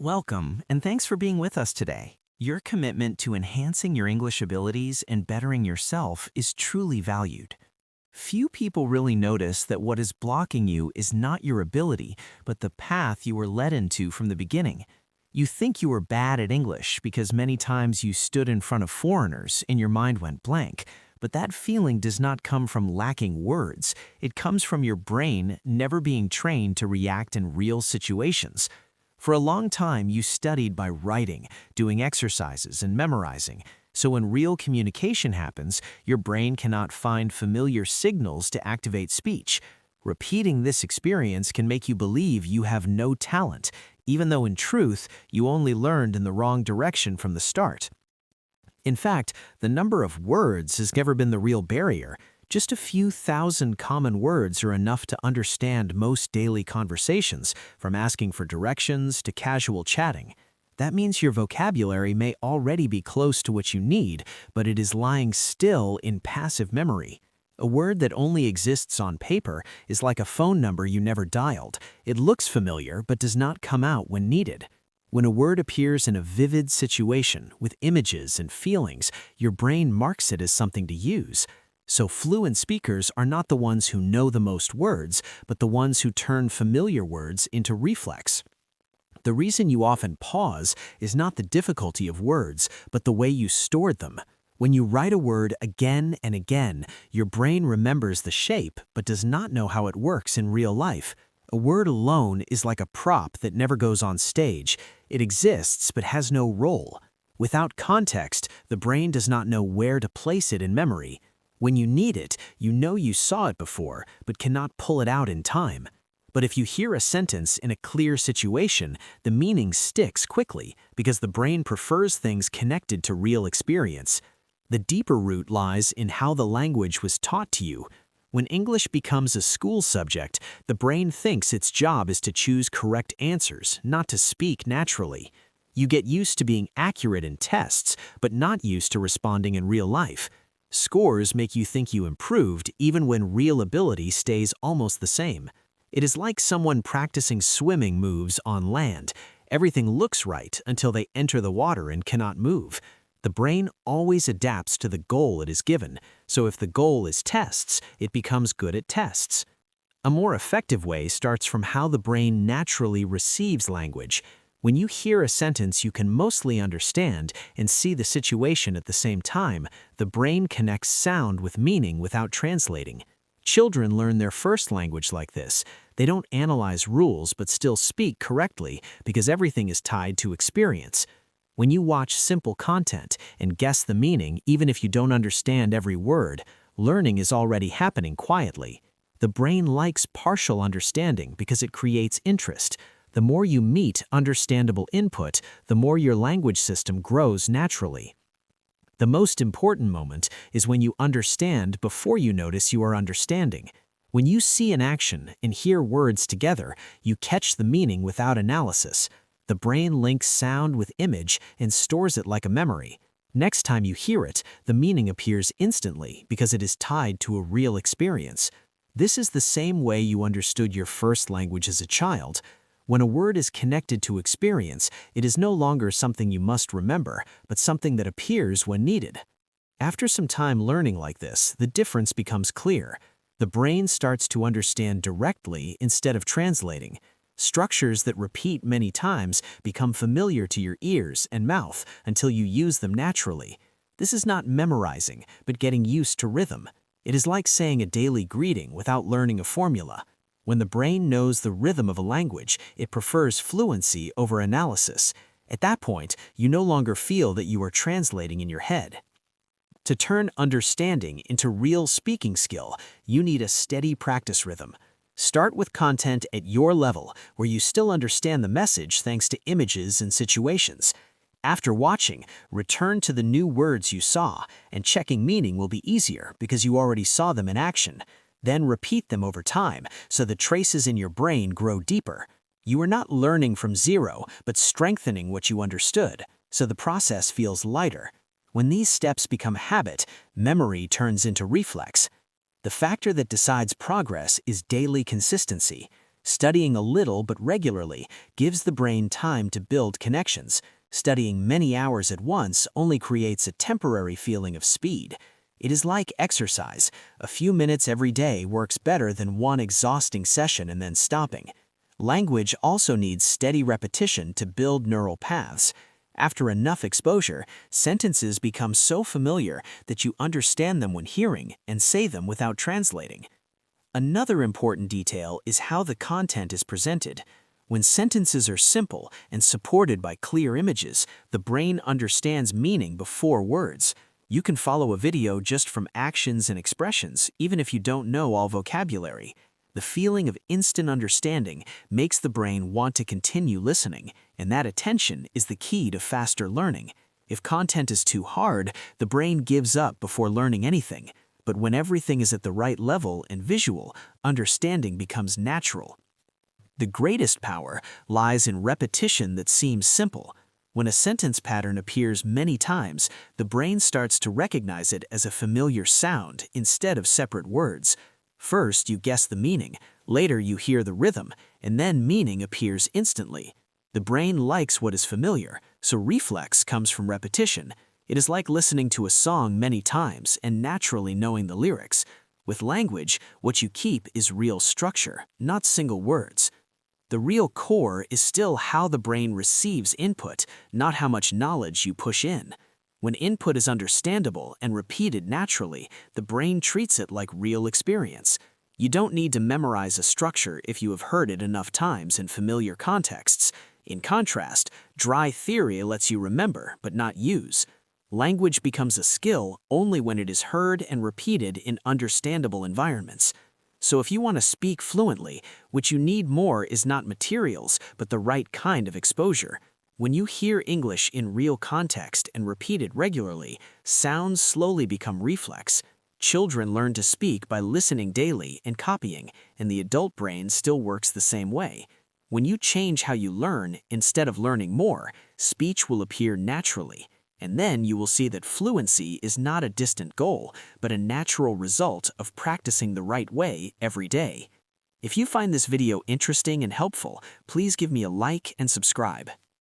Welcome, and thanks for being with us today. Your commitment to enhancing your English abilities and bettering yourself is truly valued. Few people really notice that what is blocking you is not your ability, but the path you were led into from the beginning. You think you were bad at English because many times you stood in front of foreigners and your mind went blank. But that feeling does not come from lacking words. It comes from your brain never being trained to react in real situations. For a long time, you studied by writing, doing exercises, and memorizing. So when real communication happens, your brain cannot find familiar signals to activate speech. Repeating this experience can make you believe you have no talent, even though in truth, you only learned in the wrong direction from the start. In fact, the number of words has never been the real barrier. Just a few thousand common words are enough to understand most daily conversations, from asking for directions to casual chatting. That means your vocabulary may already be close to what you need, but it is lying still in passive memory. A word that only exists on paper is like a phone number you never dialed. It looks familiar but does not come out when needed. When a word appears in a vivid situation with images and feelings, your brain marks it as something to use. So fluent speakers are not the ones who know the most words, but the ones who turn familiar words into reflex. The reason you often pause is not the difficulty of words, but the way you stored them. When you write a word again and again, your brain remembers the shape but does not know how it works in real life. A word alone is like a prop that never goes on stage. It exists but has no role. Without context, the brain does not know where to place it in memory. When you need it, you know you saw it before, but cannot pull it out in time. But if you hear a sentence in a clear situation, the meaning sticks quickly because the brain prefers things connected to real experience. The deeper root lies in how the language was taught to you. When English becomes a school subject, the brain thinks its job is to choose correct answers, not to speak naturally. You get used to being accurate in tests, but not used to responding in real life. Scores make you think you improved even when real ability stays almost the same. It is like someone practicing swimming moves on land. Everything looks right until they enter the water and cannot move. The brain always adapts to the goal it is given, so if the goal is tests, it becomes good at tests. A more effective way starts from how the brain naturally receives language. When you hear a sentence you can mostly understand and see the situation at the same time, the brain connects sound with meaning without translating. Children learn their first language like this. They don't analyze rules but still speak correctly because everything is tied to experience. When you watch simple content and guess the meaning even if you don't understand every word, learning is already happening quietly. The brain likes partial understanding because it creates interest. The more you meet understandable input, the more your language system grows naturally. The most important moment is when you understand before you notice you are understanding. When you see an action and hear words together, you catch the meaning without analysis. The brain links sound with image and stores it like a memory. Next time you hear it, the meaning appears instantly because it is tied to a real experience. This is the same way you understood your first language as a child. When a word is connected to experience, it is no longer something you must remember, but something that appears when needed. After some time learning like this, the difference becomes clear. The brain starts to understand directly instead of translating. Structures that repeat many times become familiar to your ears and mouth until you use them naturally. This is not memorizing, but getting used to rhythm. It is like saying a daily greeting without learning a formula. When the brain knows the rhythm of a language, it prefers fluency over analysis. At that point, you no longer feel that you are translating in your head. To turn understanding into real speaking skill, you need a steady practice rhythm. Start with content at your level, where you still understand the message thanks to images and situations. After watching, return to the new words you saw, and checking meaning will be easier because you already saw them in action. Then repeat them over time so the traces in your brain grow deeper. You are not learning from zero, but strengthening what you understood, so the process feels lighter. When these steps become habit, memory turns into reflex. The factor that decides progress is daily consistency. Studying a little but regularly gives the brain time to build connections. Studying many hours at once only creates a temporary feeling of speed. It is like exercise. A few minutes every day works better than one exhausting session and then stopping. Language also needs steady repetition to build neural paths. After enough exposure, sentences become so familiar that you understand them when hearing and say them without translating. Another important detail is how the content is presented. When sentences are simple and supported by clear images, the brain understands meaning before words. You can follow a video just from actions and expressions, even if you don't know all vocabulary. The feeling of instant understanding makes the brain want to continue listening, and that attention is the key to faster learning. If content is too hard, the brain gives up before learning anything. But when everything is at the right level and visual, understanding becomes natural. The greatest power lies in repetition that seems simple. When a sentence pattern appears many times, the brain starts to recognize it as a familiar sound instead of separate words. First, you guess the meaning, later you hear the rhythm, and then meaning appears instantly. The brain likes what is familiar, so reflex comes from repetition. It is like listening to a song many times and naturally knowing the lyrics. With language, what you keep is real structure, not single words. The real core is still how the brain receives input, not how much knowledge you push in. When input is understandable and repeated naturally, the brain treats it like real experience. You don't need to memorize a structure if you have heard it enough times in familiar contexts. In contrast, dry theory lets you remember but not use. Language becomes a skill only when it is heard and repeated in understandable environments. So if you want to speak fluently, what you need more is not materials, but the right kind of exposure. When you hear English in real context and repeat it regularly, sounds slowly become reflex. Children learn to speak by listening daily and copying, and the adult brain still works the same way. When you change how you learn instead of learning more, speech will appear naturally. And then you will see that fluency is not a distant goal, but a natural result of practicing the right way every day. If you find this video interesting and helpful, please give me a like and subscribe.